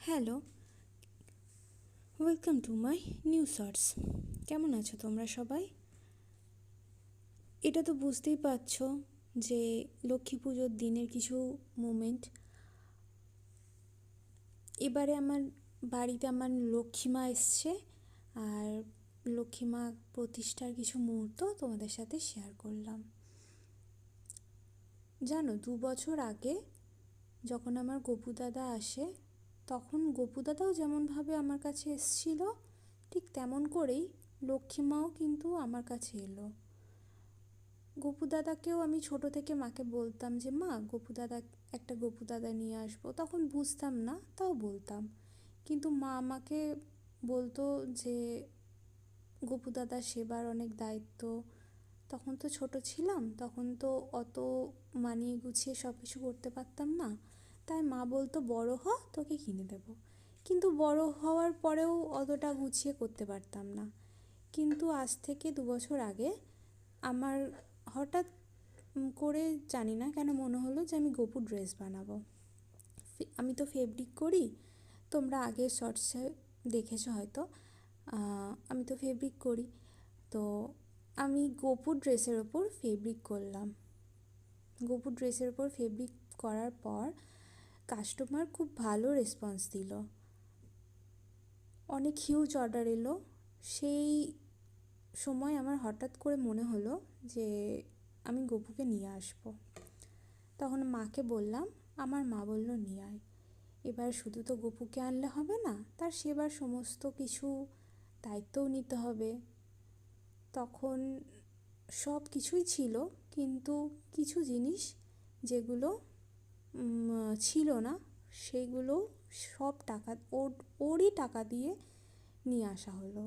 Hello, welcome to my new shorts. কেমন আছো তোমরা সবাই? এটা তো বুঝতেই পারছো যে লক্ষ্মী পুজোর দিনের কিছু মোমেন্ট। এবারে আমার বাড়িতে আমার লক্ষ্মী মা এসছে, আর লক্ষ্মী মা প্রতিষ্ঠার কিছু মুহূর্ত তোমাদের সাথে শেয়ার করলাম। জানো, 2 বছর আগে যখন আমার গপু দাদা আসে, তখন গপু দাদাও যেমনভাবে আমার কাছে এসছিল, ঠিক তেমন করেই লক্ষ্মী মাও কিন্তু আমার কাছে এলো। গপু দাদাকেও আমি ছোট থেকে মাকে বলতাম যে মা, গপু দাদা, একটা গপু দাদা নিয়ে আসবো। তখন বুঝতাম না, তাও বলতাম। কিন্তু মা আমাকে বলতো যে গপু দাদার সেবার অনেক দায়িত্ব। তখন তো ছোট ছিলাম, তখন তো অত মানিয়ে গুছিয়ে সব কিছু করতে পারতাম না। তাই মা বলতো বড় হ, তোকে কিনে দেবো। কিন্তু বড় হওয়ার পরেও অতটা গুছিয়ে করতে পারতাম না। কিন্তু আজ থেকে 2 বছর আগে আমার হঠাৎ করে জানি না কেন মনে হলো যে আমি গপুর ড্রেস বানাবো। আমি তো ফেব্রিক করি, তোমরা আগের শর্টসে দেখেছো হয়তো। আমি তো ফেব্রিক করি, তো আমি গপুর ড্রেসের ওপর ফেব্রিক করলাম। গপুর ড্রেসের ওপর ফেব্রিক করার পর কাস্টমার খুব ভালো রেসপন্স দিল, অনেক হিউজ অর্ডার এলো। সেই সময় আমার হঠাৎ করে মনে হলো যে আমি গপুকে নিয়ে আসবো। তখন মাকে বললাম, আমার মা বলল নিয়ে আয়। এবার শুধু তো গপুকে আনলে হবে না, তার সেবার সমস্ত কিছু দায়িত্বও নিতে হবে। তখন সব কিছুই ছিল, কিন্তু কিছু জিনিস যেগুলো ছিল না, সেগুলো সব টাকা ওরই টাকা দিয়ে নিয়ে আসা হলো।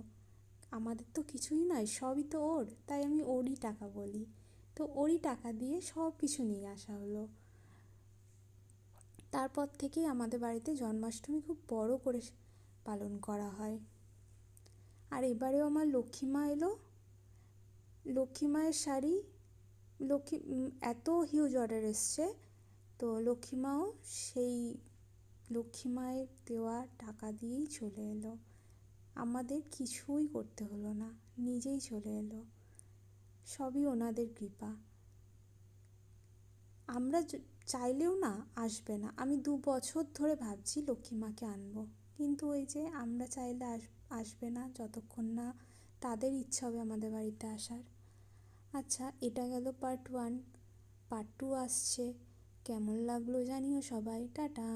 আমাদের তো কিছুই নয়, সবই তো ওর, তাই আমি ওরই টাকা বলি। তো ওরই টাকা দিয়ে সব কিছু নিয়ে আসা হলো। তারপর থেকেই আমাদের বাড়িতে জন্মাষ্টমী খুব বড় করে পালন করা হয়। আর এবারেও আমার লক্ষ্মী মা এলো। লক্ষ্মী মায়ের শাড়ি, লক্ষ্মী এত হিউজ অর্ডার এসছে, তো লক্ষ্মী মাও সেই লক্ষ্মী মায়ের দেওয়া টাকা দিয়েই চলে এলো। আমাদের কিছুই করতে হলো না, নিজেই চলে এলো। সবই ওনাদের কৃপা। আমরা চাইলেও না আসবে না। আমি 2 বছর ধরে ভাবছি লক্ষ্মী মাকে আনবো, কিন্তু ওই যে আমরা চাইলে আসবে না যতক্ষণ না তাদের ইচ্ছা হবে আমাদের বাড়িতে আসার। আচ্ছা, এটা গেল পার্ট 1। পার্ট 2 আসছে। কেমন লাগলো জানিও সবাই। টাটা।